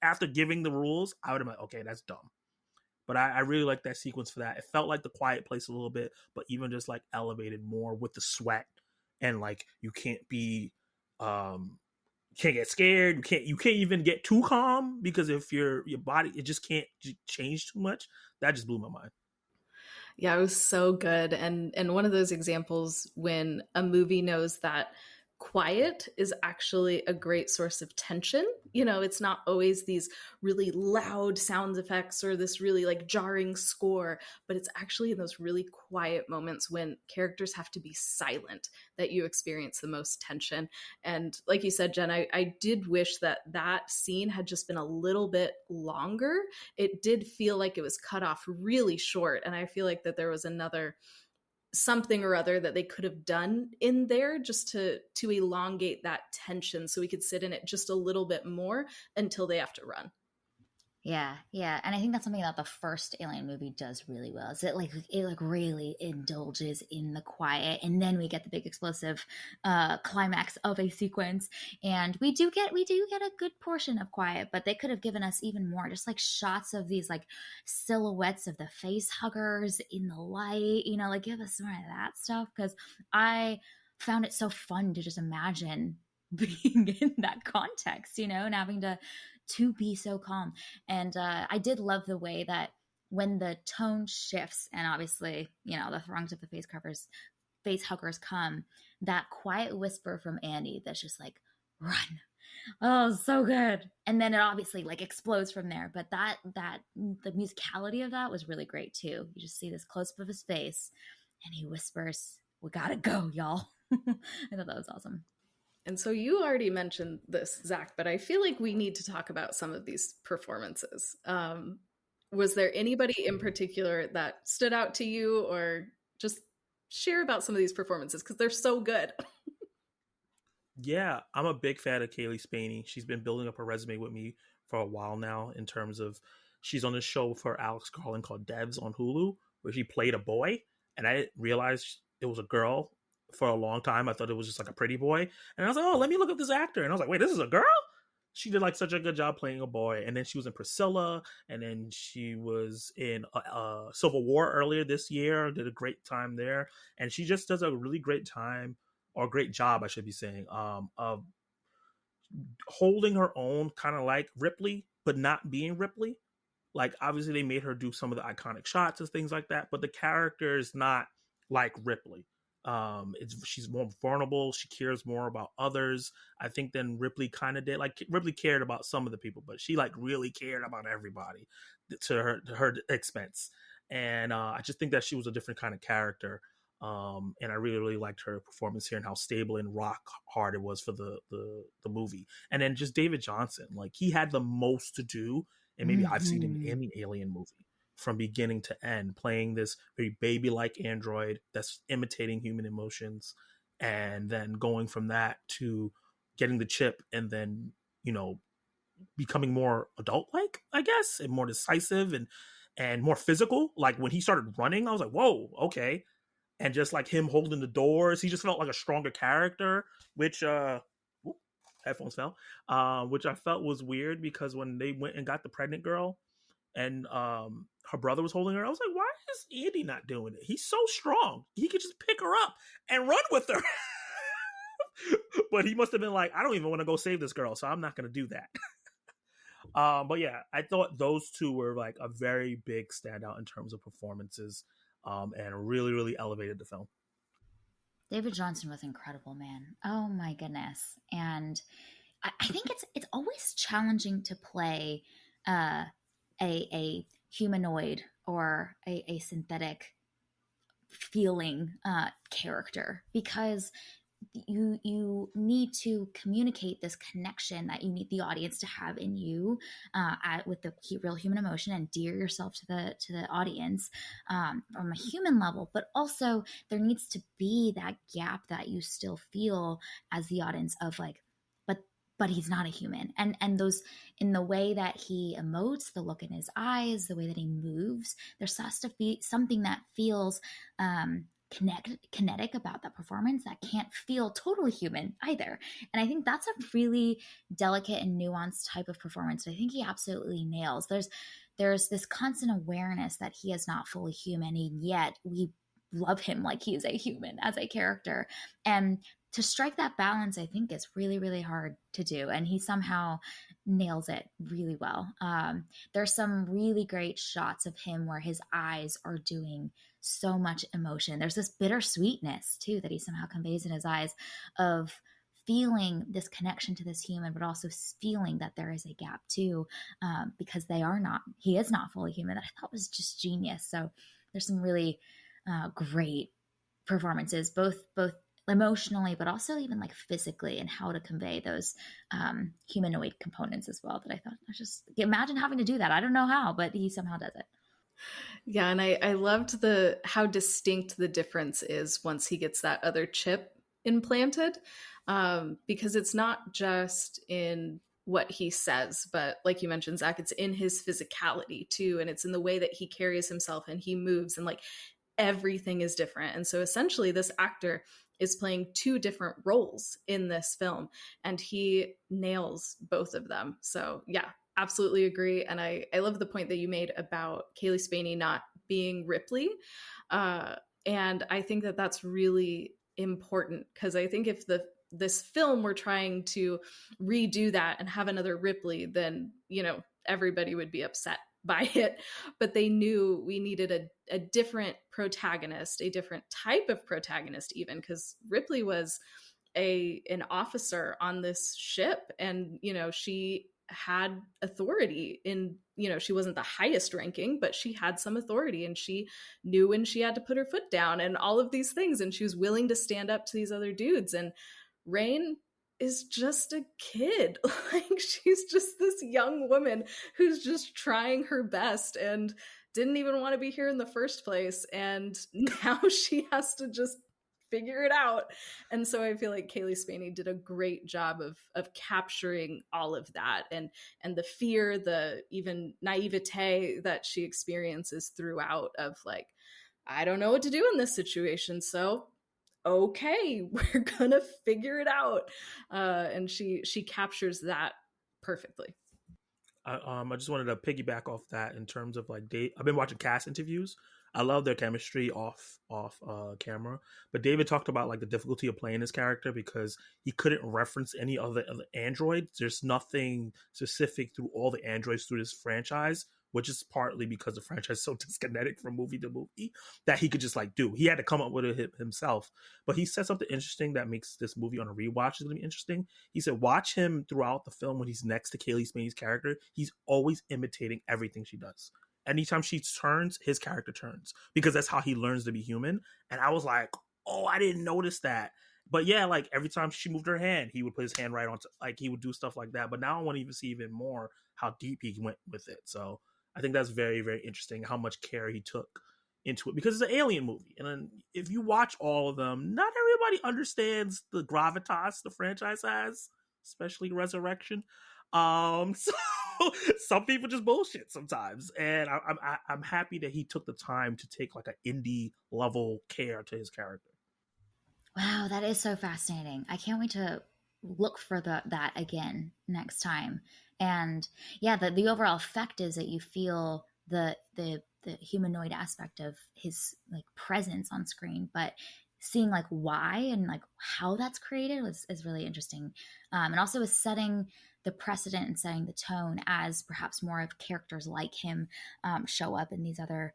after giving the rules, I would have been like, "Okay, that's dumb." But I really like that sequence for that. It felt like The Quiet Place a little bit, but even just like elevated more with the sweat, and like you can't get scared. You can't even get too calm, because if your body, it just can't change too much. That just blew my mind. Yeah, it was so good. And one of those examples when a movie knows that quiet is actually a great source of tension. It's not always these really loud sound effects or this really like jarring score, but it's actually in those really quiet moments when characters have to be silent that you experience the most tension. And like you said, Jen, I did wish that scene had just been a little bit longer. It did feel like it was cut off really short, and I feel like that there was another something or other that they could have done in there just to elongate that tension so we could sit in it just a little bit more until they have to run. Yeah, and I think that's something that the first Alien movie does really well. Is it really indulges in the quiet, and then we get the big explosive climax of a sequence, and we do get a good portion of quiet, but they could have given us even more, just like shots of these like silhouettes of the face huggers in the light, like give us more of that stuff, because I found it so fun to just imagine being in that context, and having to be so calm. And I did love the way that when the tone shifts and obviously, the throngs of the face huggers come, that quiet whisper from Andy that's just like, run. Oh, so good. And then it obviously like explodes from there. But that the musicality of that was really great too. You just see this close up of his face and he whispers, "We gotta go, y'all." I thought that was awesome. And so you already mentioned this, Zach, but I feel like we need to talk about some of these performances. Was there anybody in particular that stood out to you, or just share about some of these performances because they're so good? Yeah, I'm a big fan of Kaylee Spaney. She's been building up her resume with me for a while now in terms of she's on this show for Alex Garland called Devs on Hulu, where she played a boy. And I didn't realize it was a girl for a long time. I thought it was just like a pretty boy. And I was like, oh, let me look up this actor. And I was like, wait, this is a girl? She did like such a good job playing a boy. And then she was in Priscilla. And then she was in Civil War earlier this year. Did a great time there. And she just does a really great time, or great job, I should be saying, of holding her own, kind of like Ripley, but not being Ripley. Like, obviously, they made her do some of the iconic shots and things like that, but the character is not like Ripley. She's more vulnerable. She cares more about others, I think, than Ripley kind of did. Like, Ripley cared about some of the people, but she like really cared about everybody to her expense. And I just think that she was a different kind of character. And I really, really liked her performance here and how stable and rock hard it was for the movie. And then just David Johnson, like, he had the most to do, and maybe I've seen him in the Alien movie from beginning to end, playing this very baby-like android that's imitating human emotions, and then going from that to getting the chip, and then becoming more adult-like, I guess, and more decisive and more physical. Like, when he started running, I was like, whoa, okay. And just like him holding the doors, he just felt like a stronger character, which headphones fell, which I felt was weird, because when they went and got the pregnant girl and her brother was holding her, I was like, why is Andy not doing it? He's so strong. He could just pick her up and run with her. But he must have been like, I don't even want to go save this girl, so I'm not going to do that. But yeah, I thought those two were like a very big standout in terms of performances, and really, really elevated the film. David Johnson was incredible, man. Oh my goodness. And I think it's always challenging to play a humanoid or a synthetic feeling character, because you need to communicate this connection that you need the audience to have in you, with the real human emotion, and endear yourself to the audience, from a human level. But also there needs to be that gap that you still feel as the audience of like, but he's not a human. And those, in the way that he emotes, the look in his eyes, the way that he moves, there has to be something that feels kinetic about that performance that can't feel totally human either. And I think that's a really delicate and nuanced type of performance that I think he absolutely nails. There's this constant awareness that he is not fully human, and yet we love him like he is a human as a character. And to strike that balance, I think, is really, really hard to do. And he somehow nails it really well. There's some really great shots of him where his eyes are doing so much emotion. There's this bittersweetness, too, that he somehow conveys in his eyes, of feeling this connection to this human, but also feeling that there is a gap, too, because he is not fully human. That I thought was just genius. So there's some really great performances, both emotionally, but also even like physically, and how to convey those humanoid components as well, that I thought, I just imagine having to do that. I don't know how, but he somehow does it. Yeah, and I loved how distinct the difference is once he gets that other chip implanted, because it's not just in what he says, but like you mentioned, Zach, it's in his physicality too, and it's in the way that he carries himself and he moves, and like everything is different. And so essentially this actor is playing two different roles in this film, and he nails both of them. So yeah, absolutely agree. And I love the point that you made about Kaylee Spaney not being Ripley. And I think that that's really important, because I think if this film were trying to redo that and have another Ripley, then, everybody would be upset. by it, but they knew we needed a different protagonist, a different type of protagonist, even because Ripley was an officer on this ship, and she had authority in, she wasn't the highest ranking, but she had some authority, and she knew when she had to put her foot down and all of these things, and she was willing to stand up to these other dudes. And Rain is just a kid. Like, she's just this young woman who's just trying her best and didn't even want to be here in the first place, and now she has to just figure it out. And so I feel like Kaylee Spaney did a great job of capturing all of that, and the fear, the even naivete that she experiences throughout, of like, I don't know what to do in this situation, so okay, we're gonna figure it out. And she captures that perfectly. I just wanted to piggyback off that in terms of like I've been watching cast interviews. I love their chemistry off camera, but David talked about like the difficulty of playing this character because he couldn't reference any other androids. There's nothing specific through all the androids through this franchise, which is partly because the franchise is so disconnected from movie to movie that he could just like do. He had to come up with it himself. But he said something interesting that makes this movie on a rewatch is going to be interesting. He said, watch him throughout the film when he's next to Kaylee Spaney's character. He's always imitating everything she does. Anytime she turns, his character turns because that's how he learns to be human. And I was like, oh, I didn't notice that. But yeah, like every time she moved her hand, he would put his hand right on, like he would do stuff like that. But now I want to even see even more how deep he went with it. So I think that's very, very interesting how much care he took into it because it's an alien movie. And then if you watch all of them, not everybody understands the gravitas the franchise has, especially Resurrection. So some people just bullshit sometimes, and I'm happy that he took the time to take like an indie level care to his character. Wow, that is so fascinating. I can't wait to look for that again next time. And yeah, the overall effect is that you feel the humanoid aspect of his like presence on screen, but seeing like why and like how that's created is really interesting. And also is setting the precedent and setting the tone as perhaps more of characters like him show up in these other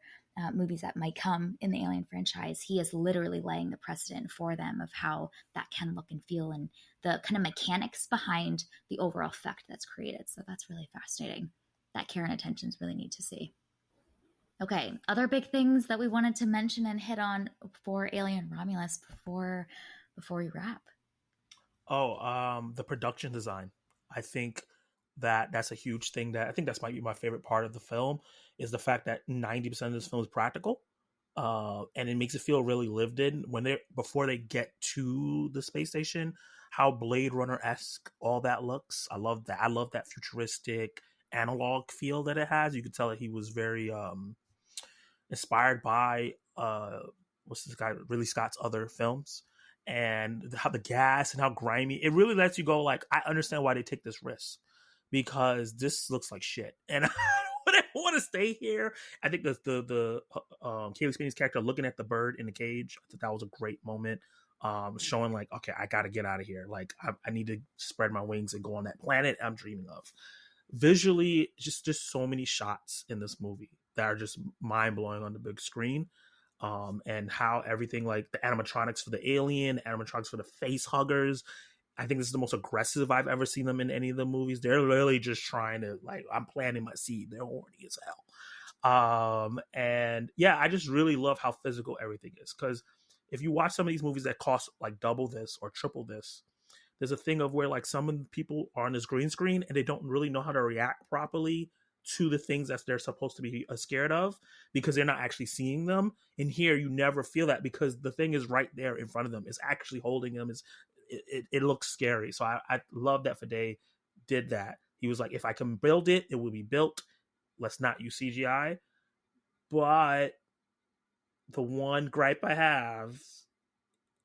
movies that might come in the Alien franchise. He is literally laying the precedent for them of how that can look and feel, and the kind of mechanics behind the overall effect that's created. So that's really fascinating. That care and attention is really neat to see. Okay, other big things that we wanted to mention and hit on for Alien Romulus before we wrap. Oh, the production design. I think that's a huge thing. That I think that's might be my favorite part of the film is the fact that 90% of this film is practical, and it makes it feel really lived in when they before they get to the space station. How Blade Runner esque all that looks. I love that. I love that futuristic analog feel that it has. You could tell that he was very inspired by what's this guy Ridley Scott's other films, and how the gas and how grimy it really lets you go like, I understand why they take this risk because this looks like shit and I don't want to stay here. I think the Kaylee Spaney's character looking at the bird in the cage, I thought that was a great moment, showing like, okay, I gotta get out of here, like I need to spread my wings and go on that planet I'm dreaming of. Visually, just so many shots in this movie that are just mind-blowing on the big screen, and how everything like the animatronics for the alien, animatronics for the face huggers, I think this is the most aggressive I've ever seen them in any of the movies. They're literally just trying to like, I'm planting my seed. They're horny as hell. And yeah, I just really love how physical everything is, because if you watch some of these movies that cost like double this or triple this, there's a thing of where like some of the people are on this green screen and they don't really know how to react properly to the things that they're supposed to be scared of because they're not actually seeing them. In here, you never feel that because the thing is right there in front of them. It's actually holding them. It looks scary. So I love that Fede did that. He was like, if I can build it, it will be built. Let's not use CGI. But the one gripe I have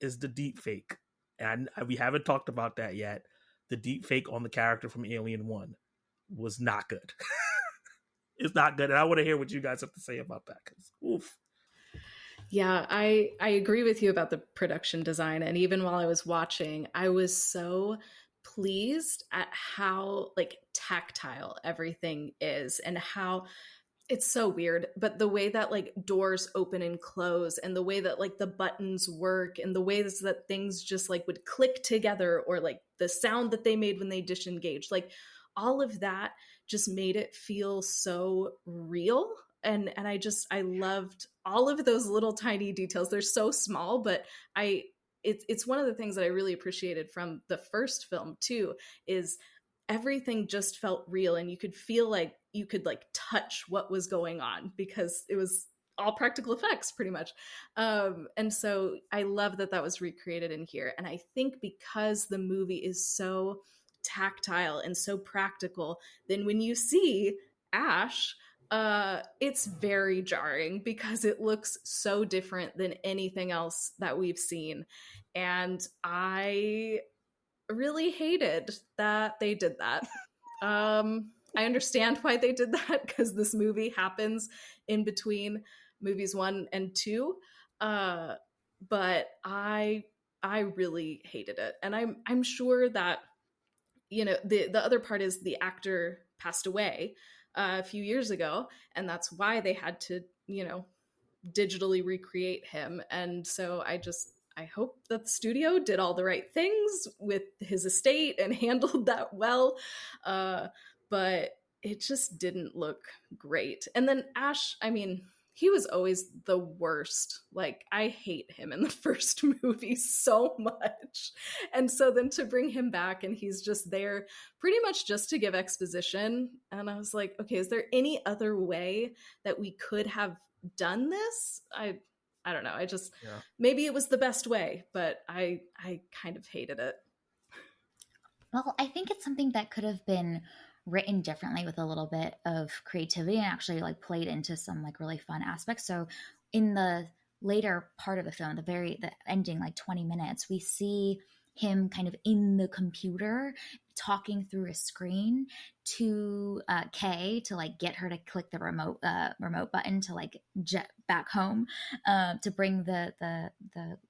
is the deep fake. And we haven't talked about that yet. The deep fake on the character from Alien 1 was not good. It's not good. And I want to hear what you guys have to say about that. Because, oof. Yeah, I agree with you about the production design. And even while I was watching, I was so pleased at how like tactile everything is, and how It's so weird, but the way that like doors open and close and the way that like the buttons work and the ways that things just like would click together, or like the sound that they made when they disengaged, like all of that just made it feel so real. And I loved all of those little tiny details. They're so small, but I it's one of the things that I really appreciated from the first film too, is everything just felt real, and you could feel like you could like touch what was going on because it was all practical effects pretty much. And so I love that that was recreated in here. And I think because the movie is so tactile and so practical, then when you see Ash, it's very jarring because it looks so different than anything else that we've seen. And I really hated that they did that. I understand why they did that because this movie happens in between movies 1 and 2. But I really hated it, and I'm sure that, you know, the other part is the actor passed away a few years ago, and that's why they had to, you know, digitally recreate him. And so I hope that the studio did all the right things with his estate and handled that well. But it just didn't look great. And then Ash, I mean, he was always the worst. Like, I hate him in the first movie so much. And so then to bring him back and he's just there pretty much just to give exposition. And I was like, okay, is there any other way that we could have done this? I don't know. I just, Yeah. maybe it was the best way, but I kind of hated it. Well, I think it's something that could have been written differently with a little bit of creativity and actually like played into some like really fun aspects. So in the later part of the film, the ending, like 20 minutes, we see him kind of in the computer talking through a screen to Kay to like get her to click the remote button to like jet back home to bring the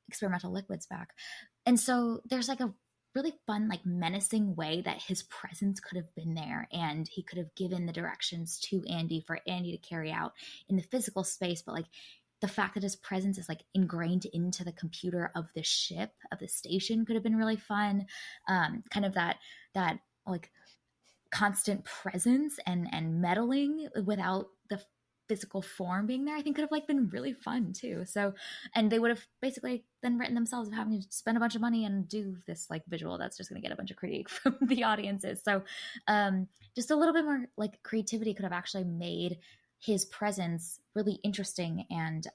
experimental liquids back. And so there's like a really fun, like menacing way that his presence could have been there, and he could have given the directions to Andy for Andy to carry out in the physical space. But like the fact that his presence is like ingrained into the computer of the ship, of the station, could have been really fun. Kind of that like constant presence and meddling without the physical form being there, I think could have like been really fun too. So, and they would have basically then written themselves of having to spend a bunch of money and do this like visual that's just going to get a bunch of critique from the audiences. So just a little bit more like creativity could have actually made his presence really interesting and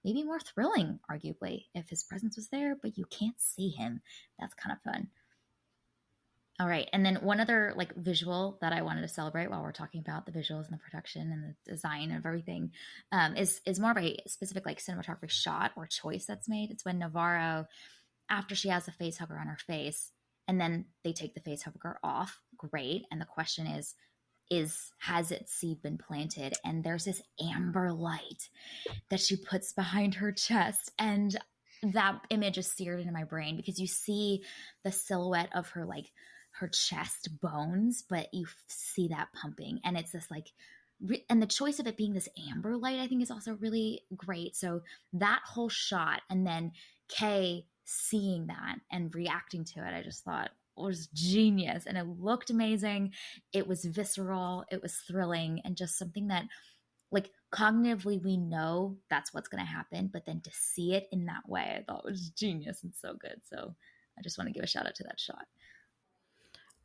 maybe more thrilling, arguably, if his presence was there but you can't see him. That's kind of fun. All right. And then one other like visual that I wanted to celebrate while we're talking about the visuals and the production and the design of everything is more of a specific like cinematography shot or choice that's made. It's when Navarro, after she has the face hugger on her face, and then they take the face hugger off. Great. And the question is has its seed been planted? And there's this amber light that she puts behind her chest, and that image is seared into my brain because you see the silhouette of her like her chest bones, but you see that pumping, and it's this like and the choice of it being this amber light I think is also really great. So that whole shot, and then Kay seeing that and reacting to it, I just thought was genius, and it looked amazing. It was visceral, it was thrilling, and just something that like cognitively we know that's what's going to happen, but then to see it in that way I thought was genius and so good. So I just want to give a shout out to that shot.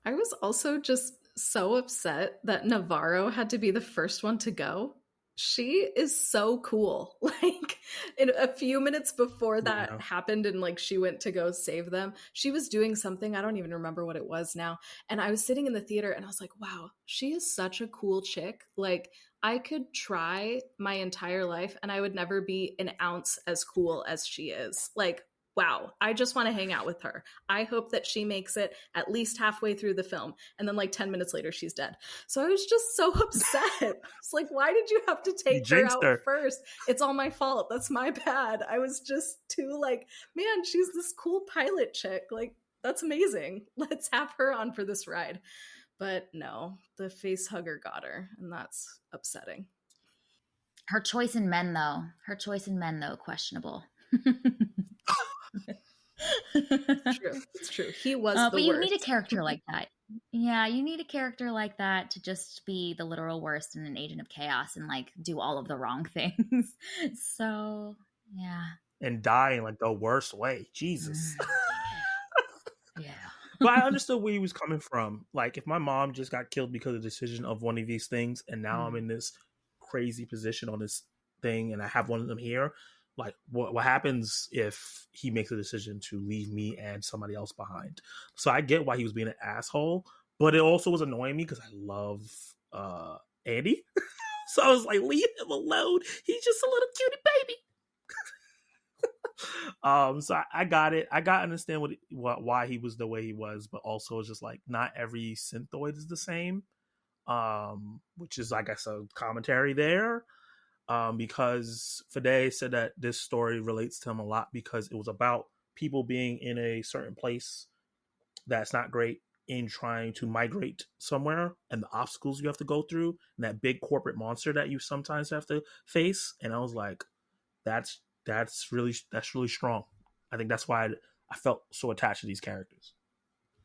I was also just so upset that Navarro had to be the first one to go. She is so cool. Like, in a few minutes before that happened and like she went to go save them, she was doing something, I don't even remember what it was now, and I was sitting in the theater and I was like, wow, she is such a cool chick. Like, I could try my entire life and I would never be an ounce as cool as she is. Like, wow, I just want to hang out with her. I hope that she makes it at least halfway through the film. And then like 10 minutes later, she's dead. So I was just so upset. It's like, why did you have to take her out first? It's all my fault. That's my bad. I was just too like, man, she's this cool pilot chick. Like, that's amazing. Let's have her on for this ride. But no, the face hugger got her, and that's upsetting. Her choice in men, though. Questionable. It's true. He was the But you need a worst. character like that. Yeah, you need a character like that to just be the literal worst and an agent of chaos and like do all of the wrong things. So, yeah. And die in like the worst way. Jesus. Yeah. But I understood where he was coming from. Like, if my mom just got killed because of the decision of one of these things, and now I'm in this crazy position on this thing, and I have one of them here, like, what happens if he makes a decision to leave me and somebody else behind? So I get why he was being an asshole, but it also was annoying me because I love Andy. So I was like, leave him alone. He's just a little cutie baby. So I got it. I got to understand why he was the way he was, but also it's just like not every synthoid is the same. Which is, I guess, a commentary there. Because Fede said that this story relates to him a lot because it was about people being in a certain place that's not great in trying to migrate somewhere and the obstacles you have to go through and that big corporate monster that you sometimes have to face. And I was like, that's really strong. I think that's why I felt so attached to these characters.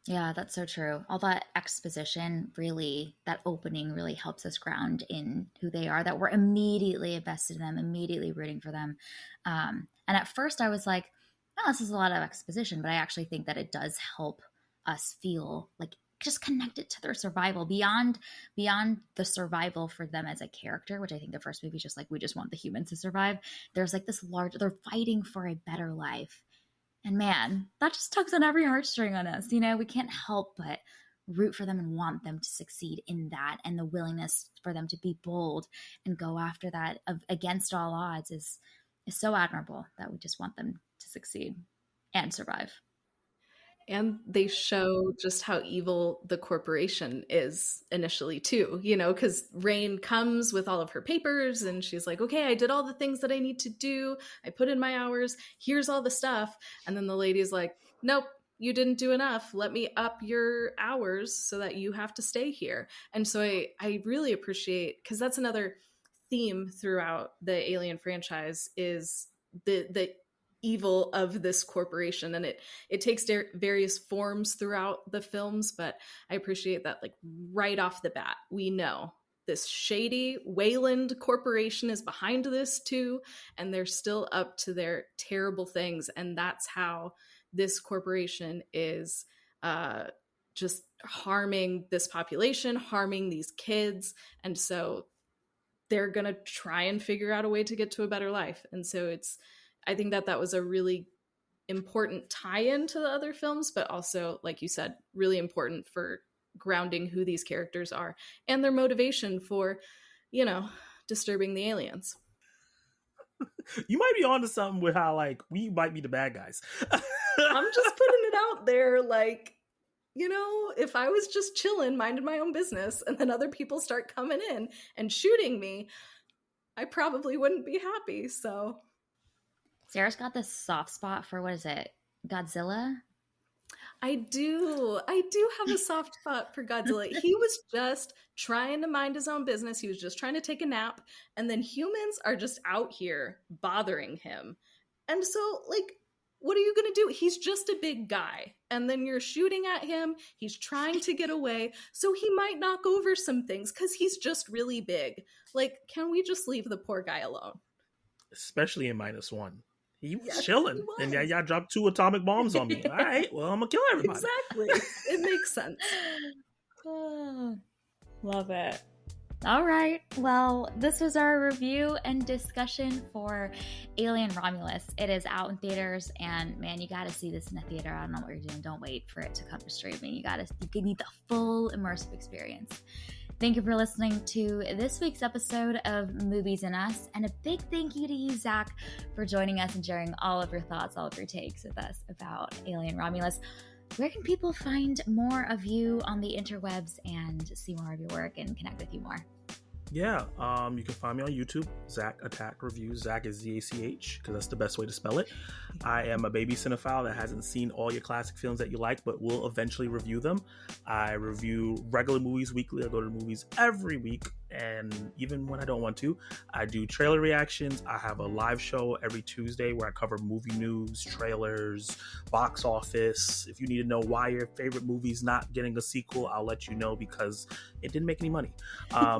Yeah, that's so true. All that exposition really, that opening really helps us ground in who they are, that we're immediately invested in them, immediately rooting for them. And at first I was like, oh, this is a lot of exposition, but I actually think that it does help us feel like just connected to their survival beyond the survival for them as a character, which I think the first movie is just like, we just want the humans to survive. There's like this they're fighting for a better life. And man, that just tugs on every heartstring on us. You know, we can't help but root for them and want them to succeed in that. And the willingness for them to be bold and go after that against all odds is so admirable that we just want them to succeed and survive. And they show just how evil the corporation is initially too, you know, because Rain comes with all of her papers and she's like, okay, I did all the things that I need to do. I put in my hours. Here's all the stuff. And then the lady's like, nope, you didn't do enough. Let me up your hours so that you have to stay here. And so I really appreciate, because that's another theme throughout the Alien franchise, is the evil of this corporation, and it takes various forms throughout the films, but I appreciate that, like, right off the bat we know this shady Wayland corporation is behind this too, and they're still up to their terrible things, and that's how this corporation is just harming this population, harming these kids, and so they're gonna try and figure out a way to get to a better life. And so I think that was a really important tie-in to the other films, but also, like you said, really important for grounding who these characters are and their motivation for, you know, disturbing the aliens. You might be onto something with how, like, we might be the bad guys. I'm just putting it out there, like, you know, if I was just chilling, minding my own business, and then other people start coming in and shooting me, I probably wouldn't be happy, so... Sarah's got this soft spot for, what is it, Godzilla? I do have a soft spot for Godzilla. He was just trying to mind his own business. He was just trying to take a nap. And then humans are just out here bothering him. And so, like, what are you going to do? He's just a big guy. And then you're shooting at him. He's trying to get away. So he might knock over some things because he's just really big. Like, can we just leave the poor guy alone? Especially in -1. He was chilling. He was. And yeah, y'all dropped 2 atomic bombs on me. All right, well, I'm going to kill everybody. Exactly. It makes sense. Oh, love it. All right. Well, this was our review and discussion for Alien Romulus. It is out in theaters, and man, you got to see this in a theater. I don't know what you're doing. Don't wait for it to come to streaming. You need the full immersive experience. Thank you for listening to this week's episode of Movies and Us, and a big thank you to you, Zach, for joining us and sharing all of your thoughts, all of your takes with us about Alien Romulus. Where can people find more of you on the interwebs and see more of your work and connect with you more? Yeah, you can find me on YouTube, Zach Attack Reviews. Zach is Z-A-C-H, because that's the best way to spell it. I am a baby cinephile that hasn't seen all your classic films that you like, but will eventually review them. I review regular movies weekly. I go to the movies every week, And even when I don't want to, I do trailer reactions. I have a live show every Tuesday where I cover movie news, trailers, box office. If you need to know why your favorite movie's not getting a sequel, I'll let you know because it didn't make any money.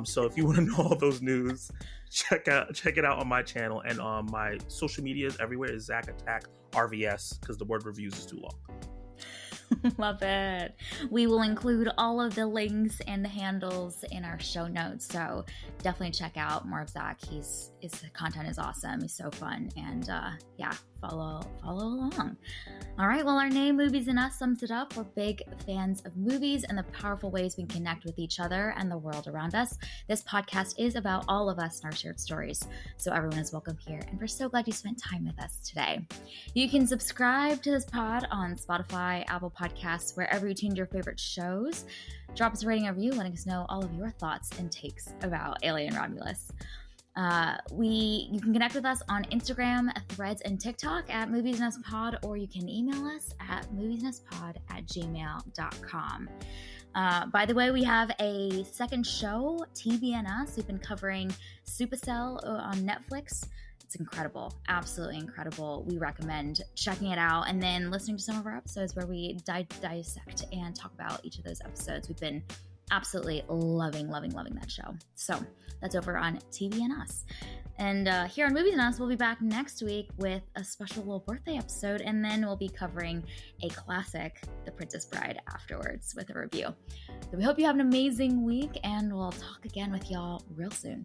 So if you want to know all those news, check it out on my channel, and on my social medias everywhere is Zach Attack RVS, because the word reviews is too long. Love it. We will include all of the links and the handles in our show notes, so definitely check out more of Zach. His content is awesome. He's so fun, and follow along. All right, well, our name, Movies and Us, sums it up. We're big fans of movies and the powerful ways we can connect with each other and the world around us. This podcast is about all of us and our shared stories, so everyone is welcome here, and we're so glad you spent time with us today. You can subscribe to this pod on Spotify, Apple Podcasts, wherever you tune to your favorite shows. Drop us a rating and review, letting us know all of your thoughts and takes about Alien Romulus. You can connect with us on Instagram, Threads, and TikTok at Movies and Us Pod, or you can email us at moviesandUsPod@gmail.com. By the way, we have a second show, TV and Us. We've been covering Supercell on Netflix. It's incredible, absolutely incredible. We recommend checking it out and then listening to some of our episodes where we dissect and talk about each of those episodes. We've been absolutely loving that show. So that's over on TV and Us. And here on Movies and Us, we'll be back next week with a special little birthday episode, and then we'll be covering a classic, The Princess Bride, afterwards with a review. So we hope you have an amazing week, and we'll talk again with y'all real soon.